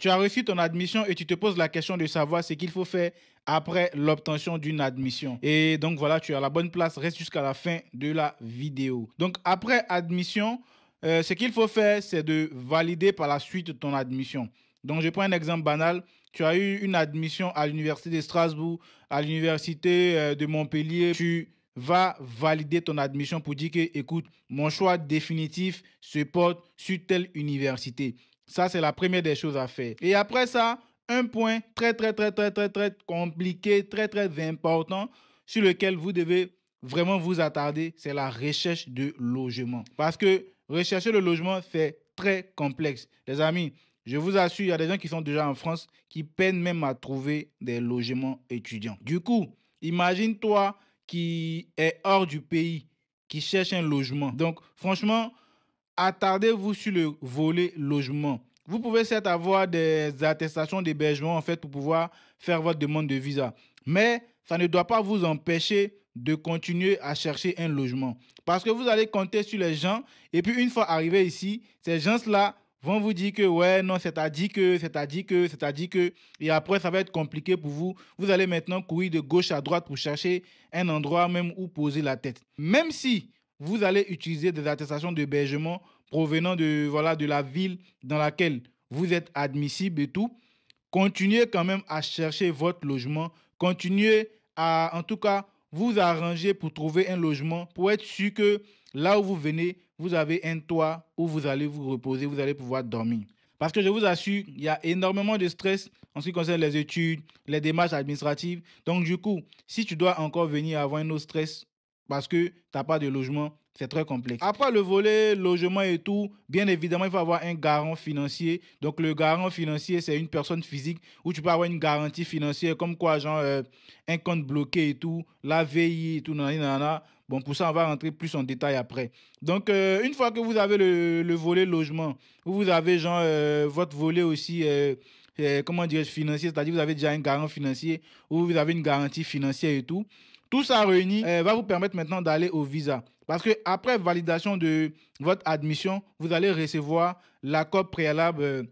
tu as reçu ton admission et tu te poses la question de savoir ce qu'il faut faire après l'obtention d'une admission. Et donc voilà, tu es à la bonne place, reste jusqu'à la fin de la vidéo. Donc après admission, ce qu'il faut faire, c'est de valider par la suite ton admission. Donc je prends un exemple banal. Tu as eu une admission à l'université de Strasbourg, à l'université de Montpellier. Tu vas valider ton admission pour dire que, écoute, mon choix définitif se porte sur telle université. Ça, c'est la première des choses à faire. Et après ça, un point très compliqué, très important sur lequel vous devez vraiment vous attarder, c'est la recherche de logement. Parce que rechercher le logement, c'est très complexe. Les amis, je vous assure, il y a des gens qui sont déjà en France qui peinent même à trouver des logements étudiants. Du coup, imagine-toi qui est hors du pays, qui cherche un logement. Donc, franchement, attardez-vous sur le volet logement. Vous pouvez certes avoir des attestations d'hébergement en fait pour pouvoir faire votre demande de visa. Mais ça ne doit pas vous empêcher de continuer à chercher un logement. Parce que vous allez compter sur les gens et puis une fois arrivé ici, ces gens-là vont vous dire que ouais, non, c'est-à-dire que, et après ça va être compliqué pour vous. Vous allez maintenant courir de gauche à droite pour chercher un endroit même où poser la tête. Même si vous allez utiliser des attestations d'hébergement provenant de la ville dans laquelle vous êtes admissible et tout, continuez quand même à chercher votre logement, continuez à, en tout cas, vous arranger pour trouver un logement, pour être sûr que là où vous venez, vous avez un toit où vous allez vous reposer, vous allez pouvoir dormir. Parce que je vous assure, il y a énormément de stress en ce qui concerne les études, les démarches administratives. Donc du coup, si tu dois encore venir avoir un autre stress parce que tu n'as pas de logement, c'est très complexe. Après le volet logement et tout, bien évidemment, il faut avoir un garant financier. Donc, le garant financier, c'est une personne physique où tu peux avoir une garantie financière comme quoi, genre, un compte bloqué et tout, la VI et tout, nanana. Bon, pour ça, on va rentrer plus en détail après. Donc, une fois que vous avez le volet logement, vous avez, genre, votre volet aussi, comment dirais-je, financier, c'est-à-dire vous avez déjà un garant financier ou vous avez une garantie financière et tout. Tout ça réuni va vous permettre maintenant d'aller au visa. Parce que après validation de votre admission, vous allez recevoir l'accord préalable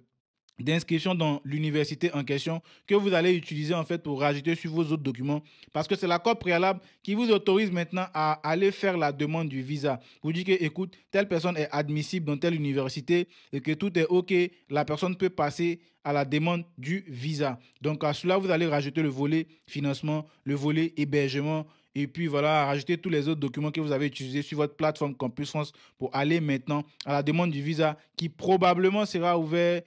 d'inscription dans l'université en question que vous allez utiliser en fait pour rajouter sur vos autres documents parce que c'est l'accord préalable qui vous autorise maintenant à aller faire la demande du visa. Vous dites que écoute, telle personne est admissible dans telle université et que tout est OK, la personne peut passer à la demande du visa. Donc à cela, vous allez rajouter le volet financement, le volet hébergement et puis voilà, rajouter tous les autres documents que vous avez utilisés sur votre plateforme Campus France pour aller maintenant à la demande du visa qui probablement sera ouvert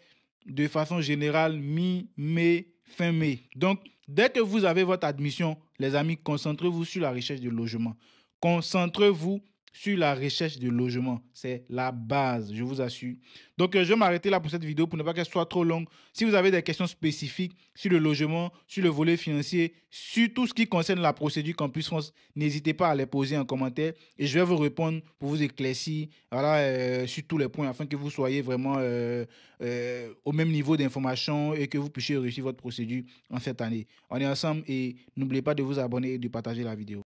de façon générale mi-mai, fin mai. Donc, dès que vous avez votre admission, les amis, concentrez-vous sur la recherche de logement. Concentrez-vous sur la recherche de logement. C'est la base, je vous assure. Donc, je vais m'arrêter là pour cette vidéo pour ne pas qu'elle soit trop longue. Si vous avez des questions spécifiques sur le logement, sur le volet financier, sur tout ce qui concerne la procédure Campus France, n'hésitez pas à les poser en commentaire et je vais vous répondre pour vous éclaircir voilà, sur tous les points afin que vous soyez vraiment au même niveau d'information et que vous puissiez réussir votre procédure en cette année. On est ensemble et n'oubliez pas de vous abonner et de partager la vidéo.